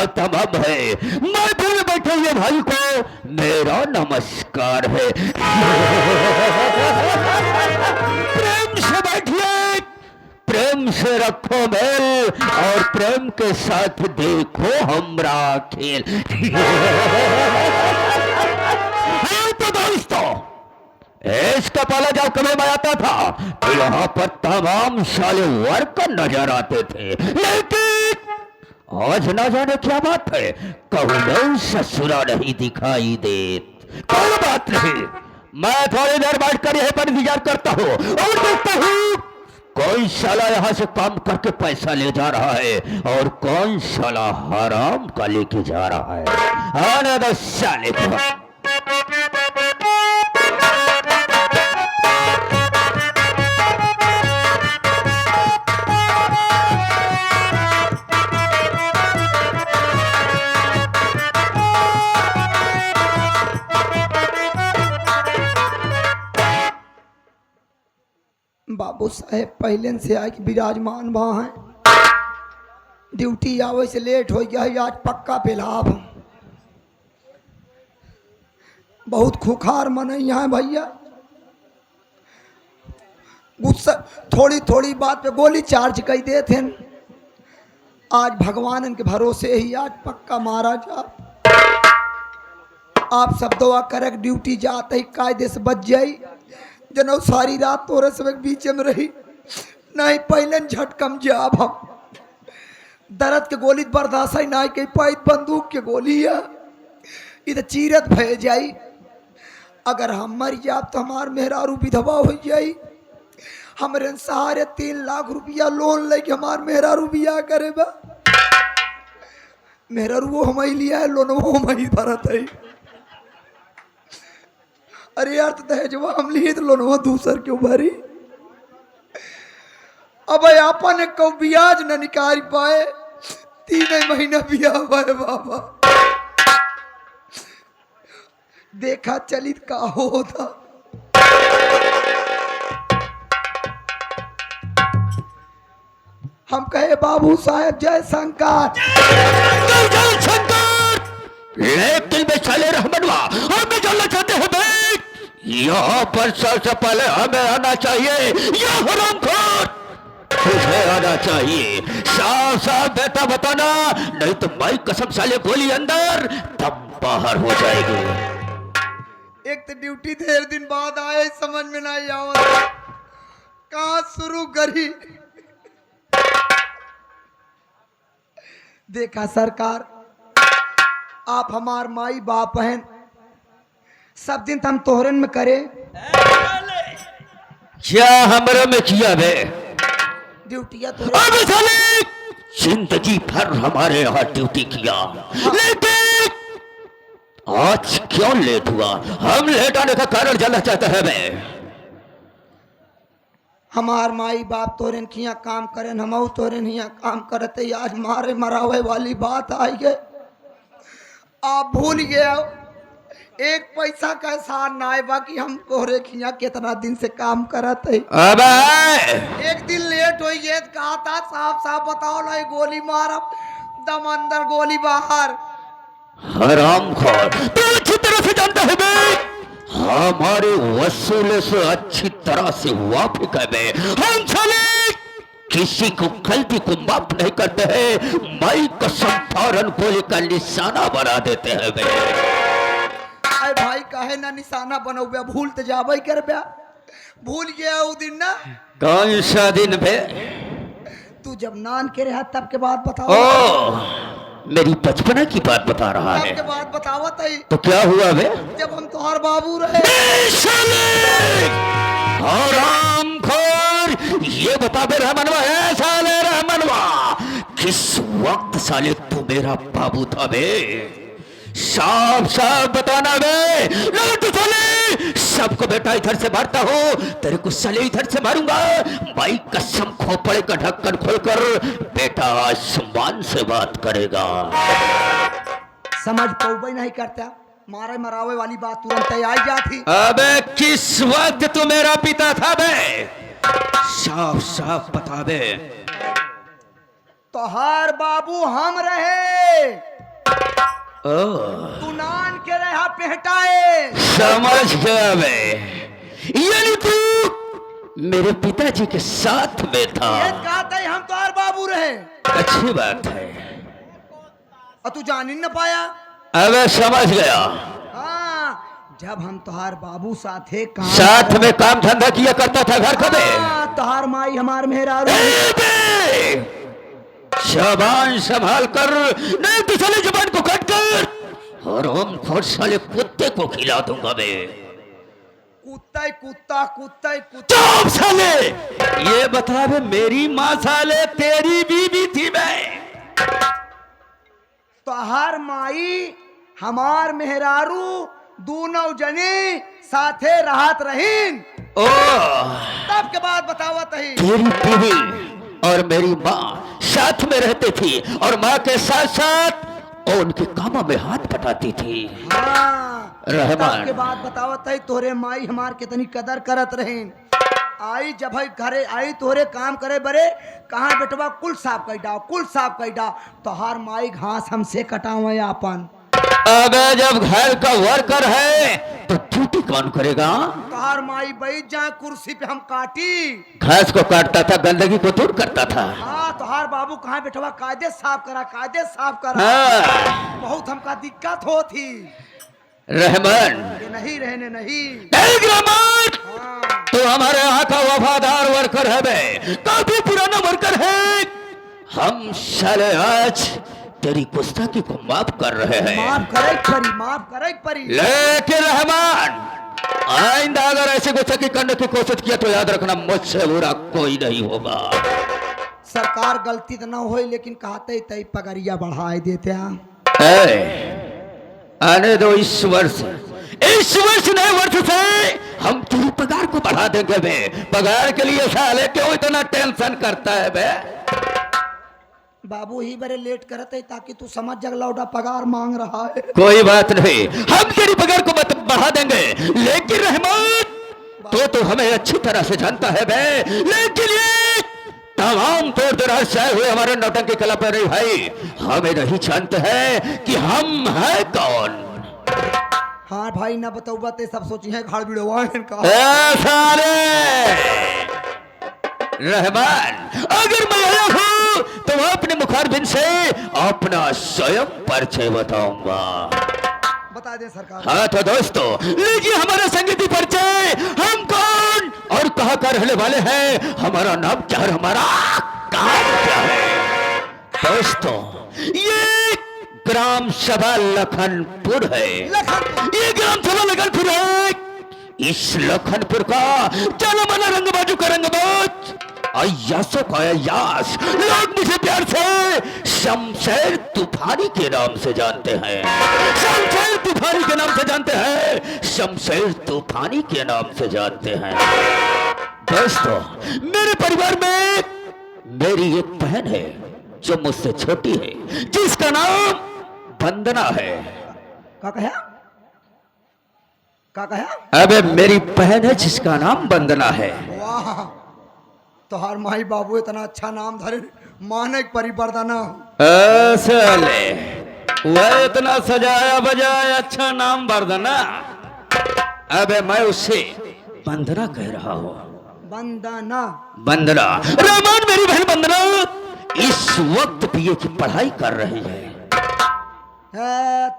का तमाम है। मैं पूरे बैठे हुए भाई को मेरा नमस्कार है। प्रेम से बैठिए, प्रेम से रखो मेल और प्रेम के साथ देखो हमरा खेल। हाँ तो दोस्तों, इसका पहले जब कभी मैं आता था तो यहाँ पर तमाम साले वर्कर नजर आते थे, लेकिन आज ना जाने क्या बात है, कहूँ ससुरा नहीं दिखाई दे। कोई बात नहीं, मैं थोड़ी देर बैठकर यहीं पर इंतजार करता हूँ और देखता हूँ कौन साला यहाँ से काम करके पैसा ले जा रहा है और कौन साला हराम का लेके जा रहा है। आने दो साले को। बाबू साहेब पहले से आके विराजमान वहाँ हैं। ड्यूटी आवे से लेट हो गया है, आज पक्का पेलाब। बहुत खुखार मनैया है भैया, गुस्सा थोड़ी थोड़ी बात पे गोली चार्ज कर देते हैं। आज भगवान इनके भरोसे ही आज पक्का मारा जा। आप सब दुआ करक ड्यूटी जाते ही कायदे से बच जाई। जनो सारी रात तोरे सब बीच में रही, नहीं पहले झटकम जाब हम। दर्द के गोली बर्दाश्त ही नहीं के पाई, बंदूक के गोली है इधर चीरत भय जाई। अगर हम मर जाब तो हमार मेहरारू विधवा हो जाई। हमारे सहारे 3 लाख रुपया लोन लेके हमार मेहरारू बिया करे बा। मेहरारू वो हम लिया है, लोन वो हम भरत है। अरे यार तो दहेजवा हम लिए तो लोनवा दूसर क्यों भरी। अब आपन को ब्याज न निकाल पाए, 3 महीना बिया हुआ है बाबा। देखा चलित का होता। हम कहे बाबू साहेब जय शंकर। लेकिन बेचारे रहमनवा हम भी जानना चाहते हैं भाई, यहाँ पर सबसे पहले हमें आना चाहिए या हरामखोर तुझे आना चाहिए। साफ साफ बेटा बताना, नहीं तो मैं कसम साले गोली अंदर तब बाहर हो जाएगी। एक तो ड्यूटी देर दिन बाद आए, समझ में नहीं आवत कहाँ शुरू करी। देखा सरकार, आप हमार माई बाप हैं, सब दिन हम तोहरन में करे। क्या हमरा में किया बे ड्यूटिया जिंदगी भर हमारे यहाँ ड्यूटी किया, लेकिन आज क्यों लेट हुआ? हम लेट आने का कारण जानना चाहते हैं मैं। हमार माई बाप तोरेन खिया काम करें, हम तोरेन हिया काम करते। आज मारे मरावे वाली बात आई है, आप भूल गए। एक पैसा का एहसान ना है बाकी हम तोहरे खिया कितना दिन से काम करते। एक दिन लेट हो गए, कहा था साफ साफ बताओ ना, गोली मारब दम अंदर गोली बाहर। हरामखोर, तू अच्छी तरह से जानता है बे, हमारे वसूले से अच्छी तरह से वाफिक है बे। हम चले किसी को गलती को माफ नहीं करते हैं, माई कसम फौरन गोली का निशाना बना देते हैं बे। अरे भाई काहे ना निशाना बनो बे, भूल तो जाबे कर बे। भूल गया वो दिन ना। कौन सा दिन बे? तू जब नान के रहा तब के बाद बताओ। ओ, मेरी बचपना की बात बता रहा है। तब के बाद बतावत है। तो क्या हुआ बे? जब हम तोहर बाबू रहे। हरामखोर, ये बता बे रहमनवा है साले रहमनवा, किस वक्त साले तू मेरा बाबू था बे? साफ साफ बताना बे, नहीं तो साले सबको बेटा इधर से मारता हूँ, तेरे को साले इधर से मारूंगा। भाई कसम खोपड़े का ढक्कन खोलकर बेटा आसमान से बात करेगा। समझ पाऊबे नहीं करता, मारे मरावे वाली बात तुरंत आ जाती। अबे किस वक्त तू मेरा पिता था बे? साफ साफ बता बे। तोहार बाबू हम रहे। तू नान के रहा पेहटाए। समझ गया मैं, यानी तू मेरे पिताजी के साथ में था। ये कहता है हम तो और बाबू रहे। अच्छी बात है। और तू जान ही न पाया। अब समझ गया। हाँ, जब हम तुहार बाबू साथे काम साथ में काम धंधा किया करता था घर कदे। तुहार माई हमार मेहरारू। जबान संभाल कर, नहीं तो साले जबान को काट कर और हम खोट साले कुत्ते को खिला दूंगा मैं। कुत्ता कुत्ता कुत्ता कुत्ता। चुप साले, ये बता बे मेरी माँ साले तेरी बीवी थी मैं। तुहार माई हमार मेहरारू दोनों जने साथे राहत रहीन। ओ तब के बाद बतावत ही तेरी बीवी और मेरी माँ साथ में रहते थी और माँ के साथ साथ और उनके कामों में हाथ बटाती थी। हाँ, रहमान। तब के बाद बतावत है तोरे माई हमार कितनी कदर करत रहीन। आई जब है घरे आई तोरे काम करे बरे, कहाँ बेटवा कुल साफ कर डाओ, कुल साफ कर डाओ। तोहार माई घास हमसे कटावे अपन। अबे जब घर का वर्कर है तो ड्यूटी कौन करेगा? तोहार माई बैठ जाए कुर्सी पे हम काटी। घास को काटता था, गंदगी को दूर करता था। हाँ, तोहार बाबू कहाँ बेटवा कायदे साफ करा, कायदे साफ करा। हाँ। बहुत हमका दिक्कत होती। रहमान, ये नहीं रहने नहीं। रहमान, हाँ, तो हमारे यहाँ का वफादार वर्कर है बे, काफी पुराना वर्कर है। हम साले आज तेरी गुस्ताखी को माफ कर रहे हैं। माफ करे परी, माफ करे परी। लेकिन रहमान, आइंदा अगर ऐसे गुस्ताखी करने की कोशिश किया तो याद रखना मुझसे बुरा कोई नहीं होगा। सरकार गलती तो न हो, लेकिन कहते तय पगड़िया बढ़ाए देते हैं। आने दो इस वर्ष नए वर्ष से हम तेरी पगार को बढ़ा देंगे बे। पगार के लिए साले क्यों इतना टेंशन करता है बे? बाबू ही बड़े लेट करते ताकि तू समझ जग लौटा पगार मांग रहा है। कोई बात नहीं, हम तेरी पगार को बढ़ा देंगे। लेकिन रहमान, तो हमें अच्छी तरह से जानता है बे। लेकिन ये तमाम तोड़ दराज से आए हुए हमारे नौटंकी कला पर नहीं भाई, हमें नहीं जानते हैं कि हम हैं कौन। हाँ भाई, ना बताऊबा ते सब सोची है खाड़ बिड़वा का। रहमान, अगर मैं आया हूँ तो मैं अपने मुखारबिन से अपना स्वयं परिचय बताऊंगा। बता दे सरकार। हाँ तो दोस्तों, लीजिए हमारा संगीत परिचय। हम कौन और कहाँ का रहने वाले हैं, हमारा नाम क्या है, हमारा काम क्या है। दोस्तों, ये ग्राम सभा लखनपुर है। ये ग्राम सभा लखनपुर है। इस लखनपुर का चलो मना रंगबाजू का रंगबाज, अय्यासों का अय्यास, लोग मुझे प्यार से शमशेर तूफानी के नाम से जानते हैं। शमशेर तूफानी के नाम से जानते हैं। शमशेर तूफानी के नाम से जानते हैं। दोस्तों, मेरे परिवार में मेरी एक बहन है जो मुझसे छोटी है, जिसका नाम वंदना है। क्या कहा? क्या कहा? अबे मेरी बहन है जिसका नाम वंदना है। वाह, तोहार माई बाबू इतना अच्छा नाम धरे, माने परिवर्तन। असले वह इतना सजाया बजाया अच्छा नाम वंदना। अबे मैं उससे वंदना कह रहा हूँ। वंदना? वंदना, रहमान मेरी बहन वंदना इस वक्त बीए की पढ़ाई कर रही है।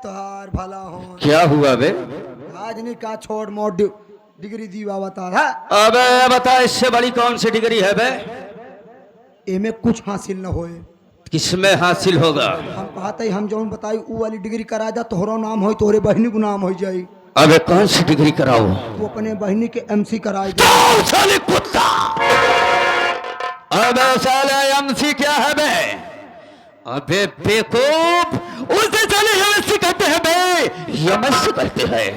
तोहार भला हो। क्या हुआ बे? आज नहीं का छोड़ मोड़ डिग्री दीवा बता है। अबे बता, इससे बड़ी कौन सी डिग्री है बे? एमे कुछ हासिल न होए। किसमें हासिल होगा? हम कहते हम जौन बताई ऊ वाली डिग्री करा जा, तोहरा नाम हो, तोहरे बहनी को नाम हो जाई। अबे कौन सी डिग्री कराओ? वो अपने बहनी के एमसी कराई दे। साले कुत्ता! अबे साले एमसी क्या है बे? अबे बेवकूफ, उसे साले एमसी कहते हैं बे, एमसी कहते हैं।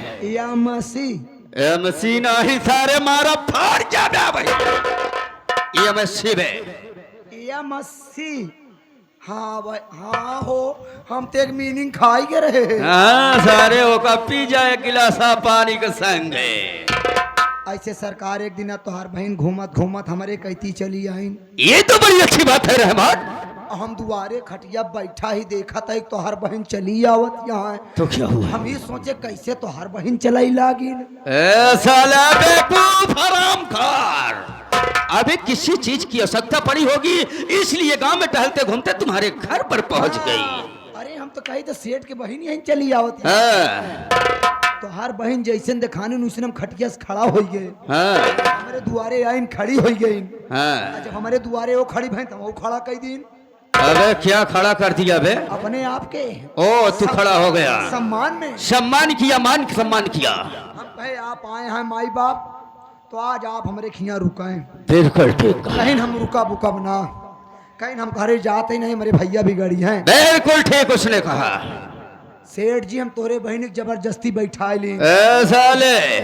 एमसी? एमसी नहीं सारे मारा फाड़ जाना भाई। एमसी बे। एमसी? हाँ भाई, हाँ हो, हम तो एक मीनिंग खाई के रहे। हाँ सारे वो का पी जाए गिलासा पानी के संगे। ऐसे सरकार एक दिन तोहार बहन घूमत घूमत हमारे कहती चली आई। ये तो बड़ी अच्छी बात है रहमान। हम दुआरे खटिया बैठा ही देखा था एक तोहर बहन चली आवत यहाँ। तो क्या हुआ? हम ही सोचे कैसे तोहर बहन चलाई लागी। साला बेवकूफ हरामखोर, अभी किसी चीज की आवश्यकता पड़ी होगी इसलिए गांव में टहलते घूमते तुम्हारे घर पर पहुंच गई। अरे हम तो कही तो सेठ के बहन यहीं चली आवत। तोहार बहन जैसे दिखाने उसे हम खटिया से खड़ा हो गए। हमारे दुआरे आइन खड़ी हो गई। जब हमारे दुआरे वो खड़ी भैन तो वो खड़ा कई दिन। अबे क्या खड़ा कर दिया बे? अपने आप के। ओ तू खड़ा हो गया, सम्मान में सम्मान किया, मान सम्मान किया। हम कहे आप आए हैं माई बाप तो आज आप हमारे खिया रुकाएं। बिल्कुल ठीक, कहीं हम रुका बुका बना, कहीं हम घरे जाते ही नहीं, हमारे भैया भी गड़ी हैं। बिल्कुल ठीक उसने कहा। सेठ जी हम तोरे बहनी जबरदस्ती बैठा ली। साले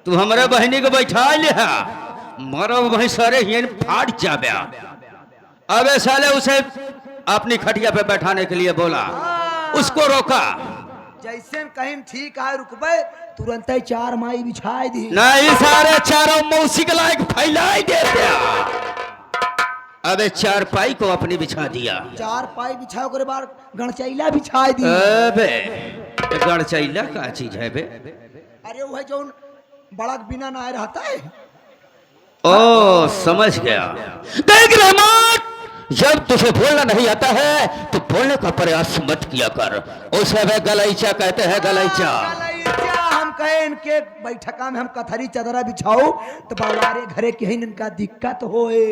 तू हमारे बहनी को बैठा ले, मरो वही सारे फाड़ जाबे। अबे साले उसे अपनी खटिया पे बैठाने के लिए बोला, उसको रोका। जैसे कहीं ठीक है रुकबे तुरंत ही 4 माई बिछाई दी। नहीं सारे चारों मौसी के लायक फैलाई दे दिया। अबे 4 पाई को अपनी बिछा दिया। 4 पाई बिछाओ के बाद गणचैला बिछाई दी। अबे गणचैला का चीज है बे? अरे वो है जो बड़ा बिना ना रहता है। ओ समझ गया। देख रहमान, जब तुझे बोलना नहीं आता है तो बोलने का प्रयास मत किया कर। उसे वे गलैचा कहते हैं, गलैचा। हम कहे इनके बैठका में हम कथरी चदरा बिछाओ तो बावारे घरे के ही इनका दिक्कत होए।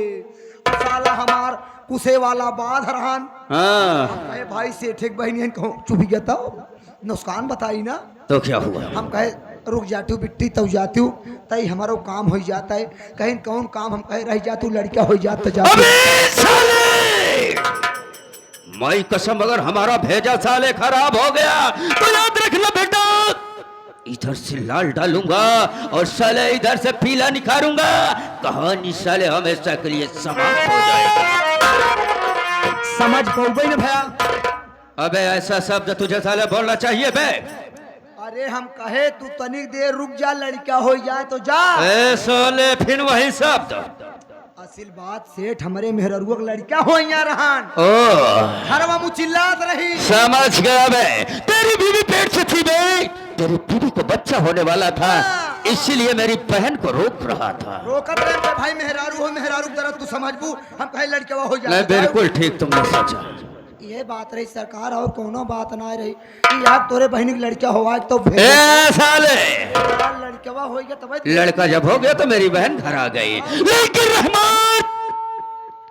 साला हमार कुसे वाला बाध रहन। कहे भाई से ठीक बहनी चुप गया तो नुकसान बताई ना। तो क्या हुआ? हम कहे रुक जाती बिट्टी तब जाती हूँ तई हमारा काम हो जाता है। कहीं कौन काम हम कहे रह जाती लड़का हो जाता जाती। मैं कसम अगर हमारा भेजा साले खराब हो गया तो याद रखना बेटा, इधर से लाल डालूंगा और साले इधर से पीला निखारूंगा। कहानी साले हमेशा के लिए समाप्त हो जाएगी। समझ पाओगे ना भैया? अबे ऐसा शब्द तुझे साले बोलना चाहिए बे। अरे हम कहे तू तनिक देर रुक जा, लड़का हो जाए तो जा। साले फिर वही शब्द। असल बात सेठ हमारे मेहरुआ का लड़का हो यहाँ रहन। हरवा मुचिल्लात रही। समझ गया बे, तेरी बीवी पेट से थी बे, तेरी बीवी को बच्चा होने वाला था इसीलिए मेरी बहन को रोक रहा था। रोकत रहे तो भाई मेहरारू हो, मेहरारू दर्द तू समझ बू। हम कहे लड़का हो जाए। बिल्कुल ठीक तुमने सोचा। ये बात रही सरकार और कोनो बात ना रही। यार तोरे बहनी की लड़का हुआ तो साले लड़का हो गया तब लड़का जब हो गया तो मेरी बहन घर आ गई। लेकिन रहमान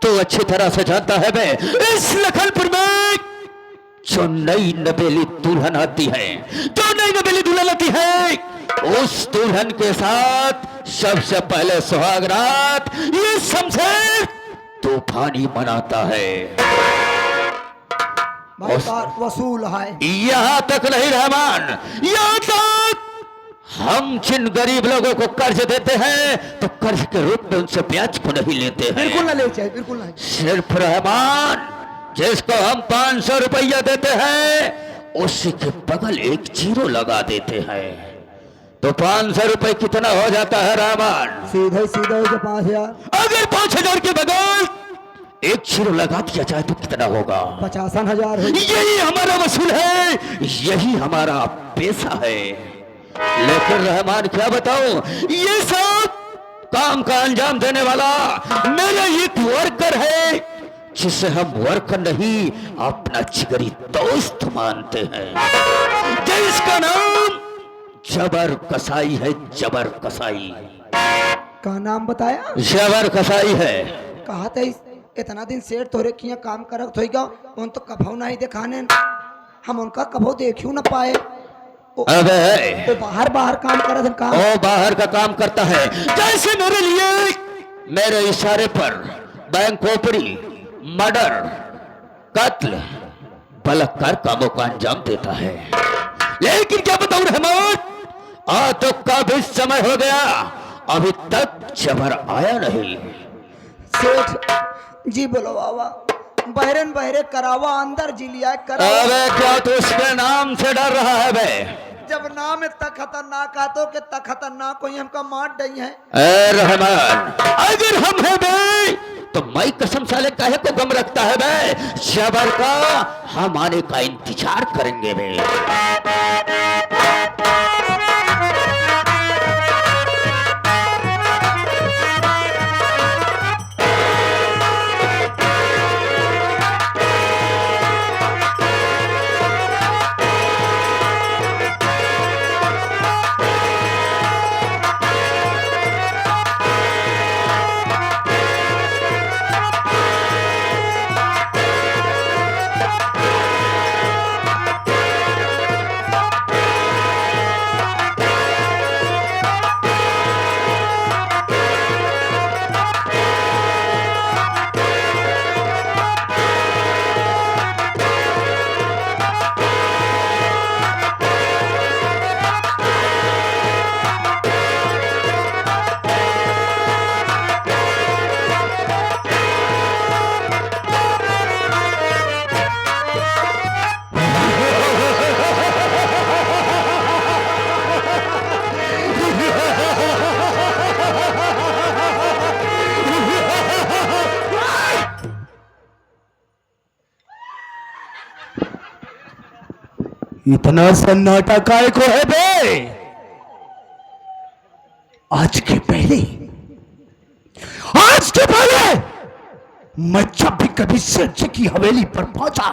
तो अच्छी तरह से जानता है बे, इस लखनपुर में जो नई नवेली दुल्हन आती है, जो नई नवेली दुल्हन आती है उस दुल्हन के साथ सबसे पहले सुहाग रात ये समझे तूफानी मनाता है। वसूल है। यहाँ तक नहीं रहमान, यहाँ तक हम जिन गरीब लोगों को कर्ज देते हैं तो कर्ज के रूप में उनसे ब्याज को नहीं लेते हैं। बिल्कुल ना ले चाहिए, बिल्कुल नहीं। सिर्फ रहमान जिसको हम 500 रुपया देते हैं उसी के बगल एक जीरो लगा देते हैं तो 500 रुपए कितना हो जाता है रहमान? सीधे सीधे 5,000। अगर 5,000 के बगल एक जीरो लगा दिया जाए तो कितना होगा? 55,000। यही हमारा वसूल है, यही हमारा पैसा है। लेकिन रहमान क्या बताऊं, ये सब काम का अंजाम देने वाला मेरा एक वर्कर है जिसे हम वर्कर नहीं अपना जिगरी दोस्त मानते हैं, जिसका नाम जबर कसाई है। जबर कसाई का नाम बताया? जबर कसाई है। कहा था इतना दिन सेठ तोरे किया काम करत होगा उन तो कभो नहीं दिखाने, हम उनका कभो देखियो ना पाए। अबे वो बाहर बाहर काम करत है। काम ओ बाहर का काम करता है, जैसे मेरे लिए मेरे इशारे पर बैंक खोपड़ी, मर्डर, कत्ल, बलात्कार कामों का अंजाम देता है। लेकिन क्या बताऊं रहमान, आज तो काफी समय हो गया अभी तक जबर आया नहीं। सेठ जी बोलो बाबा, बहरन बहरे करावा अंदर जिलिया करावा। अबे क्या तू उसके नाम से डर रहा है बे? जब नाम इतना खतरनाक आतो के तक खतरनाक कोई हमका मार दई है। रहमान अगर हम है बे तो मैं कसम साले काहे को गम रखता है बे? जबर का हम आने का इंतजार करेंगे बे। इतना सन्नाटा काय को है बे? आज के पहले मैं जब भी कभी सेठ की हवेली पर पहुंचा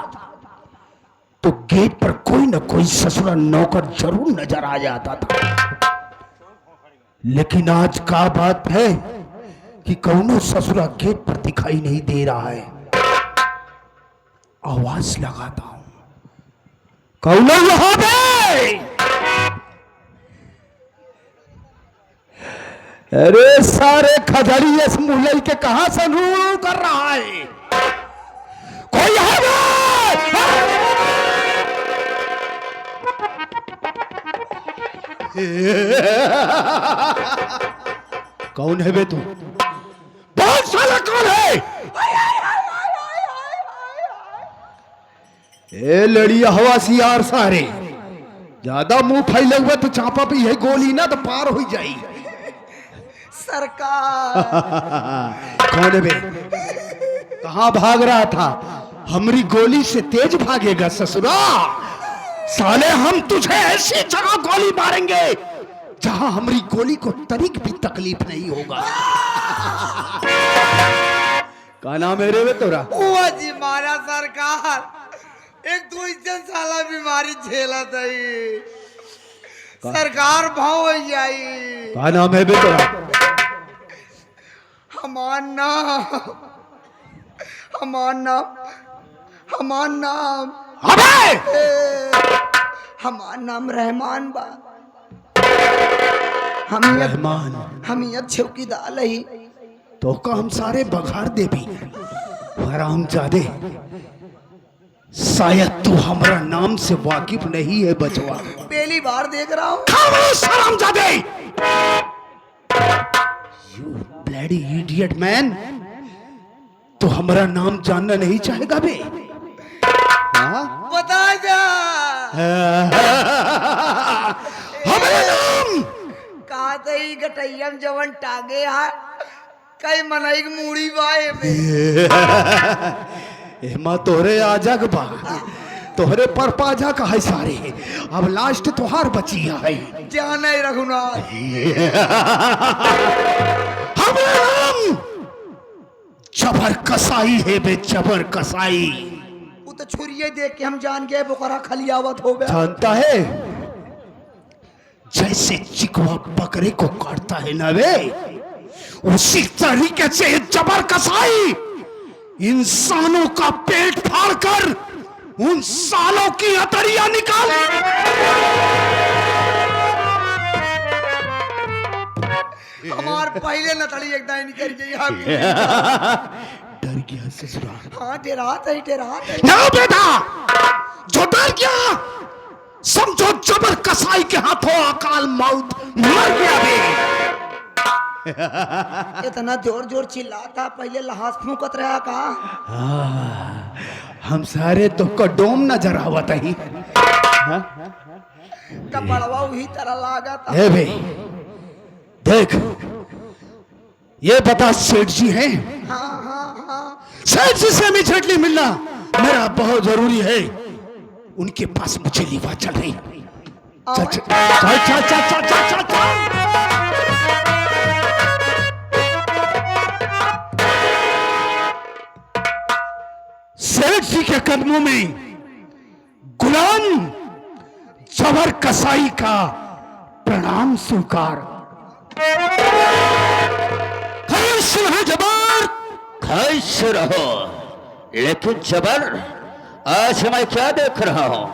तो गेट पर कोई न कोई ससुरा नौकर जरूर नजर आ जाता था। लेकिन आज का बात है कि कौनो ससुरा गेट पर दिखाई नहीं दे रहा है। आवाज लगाता हूं, कौन यहां पे? अरे सारे खजड़ी इस मुलई के कहां से रू कर रहा है? कोई यहां कौन है बे तू? बहुत साला कौन है? ए लड़िया हवासियार सारे, ज्यादा मुंह फैले हुए तो चापा पे यही गोली ना तो पार हो जाई। सरकार कौन है बे? कहां भाग रहा था? हमारी गोली से तेज भागेगा ससुरा। साले हम तुझे ऐसी जगह गोली मारेंगे जहां हमारी गोली को तनिक भी तकलीफ नहीं होगा। का नाम है रे तोरा? हुआ जी मारा सरकार, एक दो इंसान साला बीमारी झेला थी सरकार, भाव हो जाई। का नाम है बे तोरा? हमार नाम हमार नाम हमार नाम हमार नाम रहमान बा। हम चौकीदार ही तो का हम सारे बघार दे भी हराम जादे। शायद तू हमारा नाम से वाकिफ नहीं है बचवा। पहली बार देख रहा हूँ। हराम जादे, यू ब्लडी इडियट मैन। तो हमारा नाम जानना नहीं चाहेगा बे? बता जा हमारा नाम कहा तई गटैयम जवन टांगे है कई मनई मूड़ी बाए में। एमा तोरे आजग बा, तोहरे पर पाजा का है सारे। अब लास्ट तोहार बची है। जान नहीं रघुनाथ। हमारा नाम जबर कसाई है बे, जबर कसाई। वो तो छुरिये देख के हम जान गए बोकरा खलियावत हो गया। जानता है जैसे चिकवा बकरे को काटता है ना वे, उसी तरीके से जबर कसाई इंसानों का पेट फाड़कर उन सालों की अतरिया निकाल। हमार पहले नतड़ी एकदम निकल गई। डर गया ससुरा। हाँ डेरात है डेरात है। ना बेटा, जो डर गया समझो जबर कसाई के हाथों अकाल मौत मर गया बे। इतना जोर जोर चिल्लाता, पहले लहास फूकत रहा का। हम सारे तो डोम नजर आवत ही। कपड़वा वही तरह लागा था। ए बे देख, ये बता सेठ जी हैं? हाँ हाँ सेठ जी से इमीडिएटली मिलना मेरा बहुत जरूरी है। उनके पास मुझे लीवा चल रही है। चल चल चल चल चल चल चल चल। सेठ जी के कदमों में गुलाम जबर कसाई का प्रणाम स्वीकार। खुश रहो जबर, खुश रहो। लेकिन जबर, आज मैं क्या देख रहा हूं?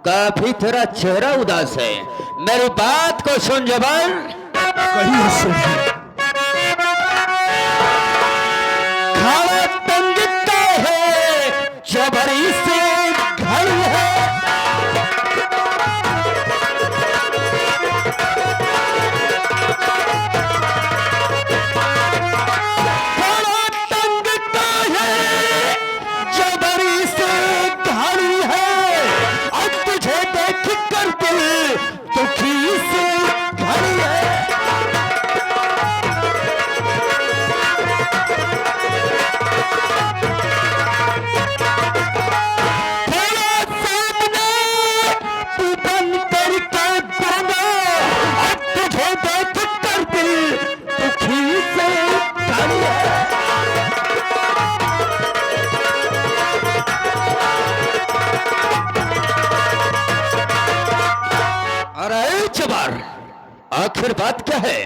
काफी तेरा चेहरा उदास है। मेरी बात को सुन जबर। कहिए सेठ जी। खाना तंगता है, जबरी से घर है। खाना तंगता है, जबरी से घर है। अब तुझे देख कर दिल दुखी से घर है। आखिर बात क्या है?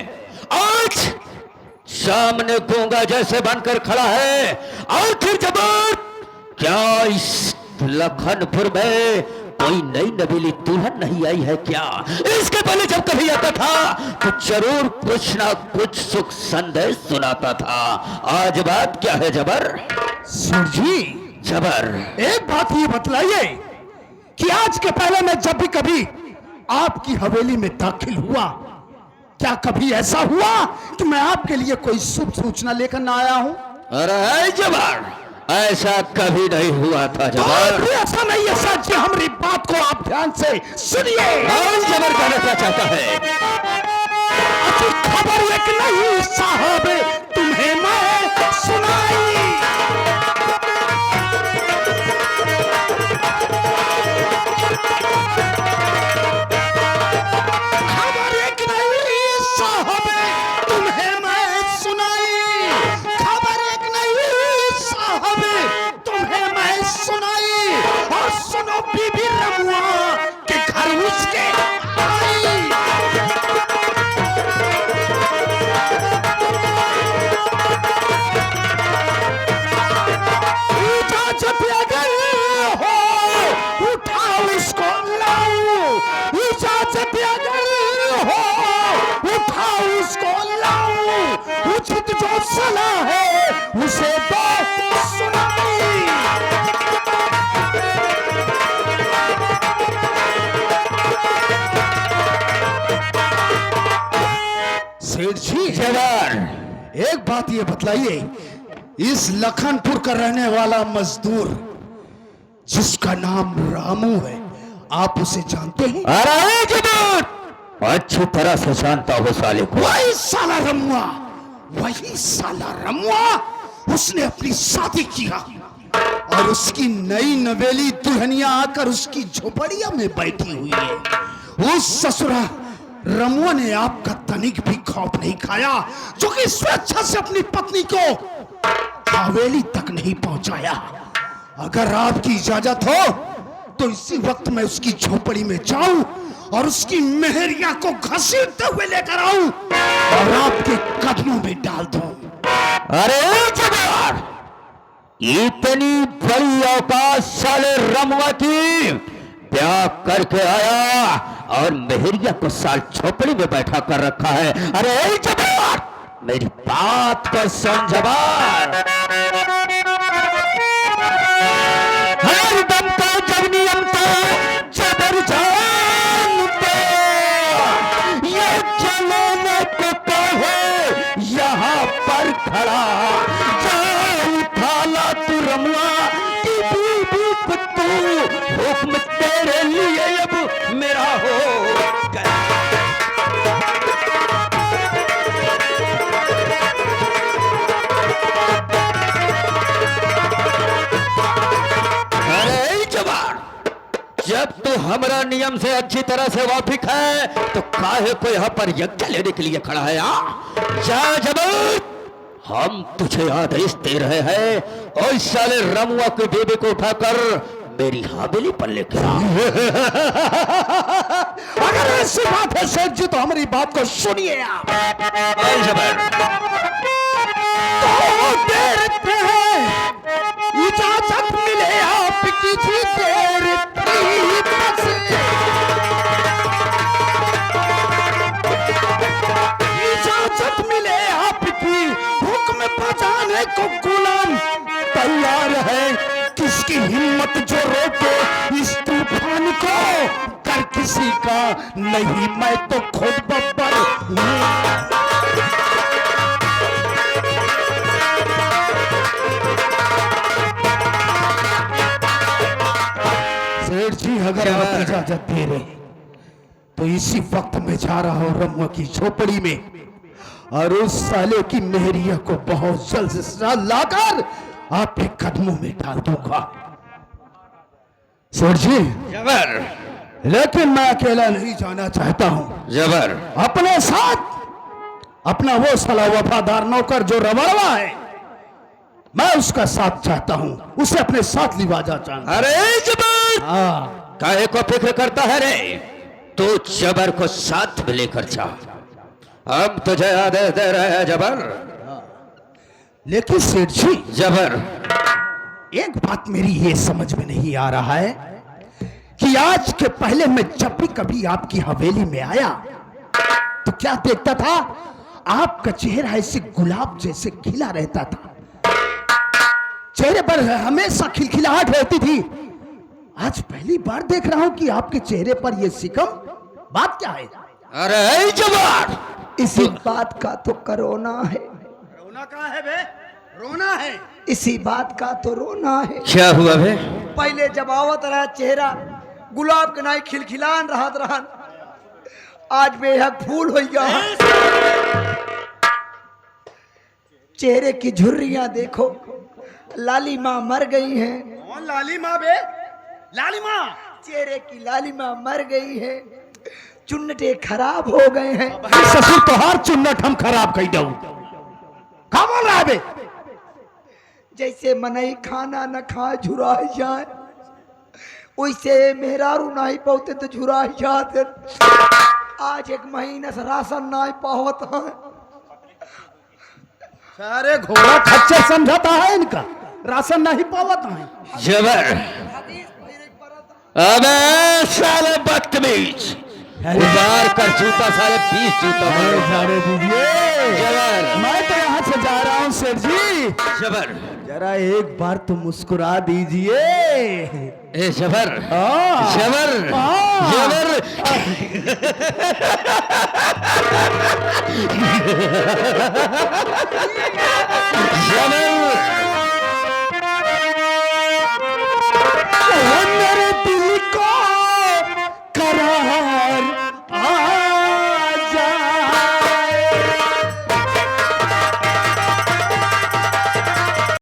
आज सामने गूंगा जैसे बनकर खड़ा है। आखिर जबर, क्या इस लखनपुर में कोई नई नवीली दुल्हन नहीं आई है क्या? इसके पहले जब कभी आता था तो जरूर कुछ ना कुछ सुख संदेश सुनाता था। आज बात क्या है जबर? सेठ जी, जबर, एक बात ये बतलाइए कि आज के पहले मैं जब भी कभी आपकी हवेली में दाखिल हुआ, क्या कभी ऐसा हुआ कि मैं आपके लिए कोई शुभ सूचना लेकर ना आया हूं? अरे जबर, ऐसा कभी नहीं हुआ था जबर। ऐसा नहीं है सर जी, हमारी बात को आप ध्यान से सुनिए। जबर कहना क्या चाहता है? अच्छी खबर एक नहीं साहब तुम्हें मैं सुनाई। खबर एक नहीं साहब तुम्हें मैं सुनाई। खबर एक नहीं साहब तुम्हें मैं सुनाई। और सुनो बीबी रमुआ के घर उसके आई। इजाजत अगर हो उठाओ इसको लाओ। इजाजत अगर हो उठाओ इसको लाओ। उचित जो सलाह है उसे दो सुनाई। सेठ जी, जबर, एक बात ये बतलाइए, इस लखनपुर का रहने वाला मजदूर जिसका नाम रामू है, आप उसे जानते हैं? अरे जबर, अच्छी तरह से जानता हो साले को। वही साला रमुआ, वही साला रमुआ, उसने अपनी शादी किया और उसकी नई नवेली दुल्हनिया आकर उसकी झोपड़िया में बैठी हुई है। उस ससुरा रमुआ ने आपका तनिक भी खौफ नहीं खाया, जो कि स्वेच्छा से अपनी पत्नी को हवेली तक नहीं पहुंचाया। अगर आपकी इजाजत हो तो इसी वक्त मैं उसकी झोपड़ी में जाऊं और उसकी मेहरिया को घसीटते हुए लेकर आऊं और आपके कदमों में डाल दूं। अरे जबर, इतनी बड़ी औकात साले रमुआ की, ब्याह करके आया और मेहरिया को साल झोपड़ी में बैठा कर रखा है। अरे जबर, मेरी बात को सुन जबर। हर दम का जब नियम था जबर जानते, ये जमाने को कहे यहाँ पर खड़ा। जान थाला तू रमुआ की बीबी को, तू हुक्म तेरे लिए अब मेरा हो गया। हमारा नियम से अच्छी तरह से वाकिफ है तो काहे को यहाँ पर यज्ञ लेने के लिए खड़ा है? जा जबर, हम तुझे आदेश दे रहे हैं और इस साले रमुआ की बेबी को उठाकर मेरी हवेली पर लेकर आ। अगर ऐसी बात है सेठ जी तो हमारी बात को सुनिए आप। और जबर, तो देर पे इजाजत मिले आपकी जी देर की बस। इजाजत मिले आपकी, हुक्म बजाने को गुलाम तैयार है। किसकी हिम्मत जो रोके इस तूफान को, कर किसी का नहीं, मैं तो खुद बब्बर हूँ। सेठ जी अगर आप इजाजत दे रहे तो इसी वक्त में जा रहा हूं रमुआ की झोपड़ी में और उस साले की मेहरिया को बहुत जल्द से जल्द लाकर आपके कदमों में डाल दूंगा। सेठ जी जबर, लेकिन मैं अकेला नहीं जाना चाहता हूं। जबर, अपने साथ अपना वो साला वफादार नौकर जो रवाड़ा है, मैं उसका साथ चाहता हूं, उसे अपने साथ लिवाजा चाहता हूं। अरे जबर, हाँ, काहे को फिक्र करता है रे? तू जबर को साथ में लेकर जा, हम तुझे आदेश दे रहे हैं जबर। लेकिन सेठ जी जबर, एक बात मेरी ये समझ में नहीं आ रहा है कि आज के पहले मैं जब भी कभी आपकी हवेली में आया तो क्या देखता था, आपका चेहरा ऐसे गुलाब जैसे खिला रहता था, चेहरे पर हमेशा खिलखिलाहट रहती थी। आज पहली बार देख रहा हूं कि आपके चेहरे पर यह सिकम, बात क्या है? अरे जबर, इसी बात का तो करोना है। रोना कहाँ है बे? रोना है। इसी बात का तो रोना है। क्या हुआ बे? पहले जब आवत रहा चेहरा गुलाब के नाई खिलखिलान रहन, आज बेहद फूल हो गया। चेहरे की झुर्रियां देखो, लाली माँ मर गई हैं। कौन लाली माँ बे? लाली माँ? चेहरे की लाली माँ मर गई है, चुन्नटे खराब हो गए हैं। ससुर तोहार चुन्नट हम खराब कर दऊ। का बोल रहा है बे? जैसे मनई खाना न खाए झुराई जाए, वैसे मेहरारू नहीं पाते तो झुराई जाते। आज एक महीने से राशन नहीं पावत है। सारे घोड़ा खच्चर समझाता है इनका, राशन नहीं पावत है। जबर, अबे साले बदतमीज, उबार कर जूता साले 20 जूता मारो। जाने दीजिए, जबर, मैं तो यहाँ से जा रहा हूँ सेठ जी। जबर, जरा एक बार तो मुस्कुरा दीजिए। ए जबर, हाँ। जबर, हाँ। जबर, जबर,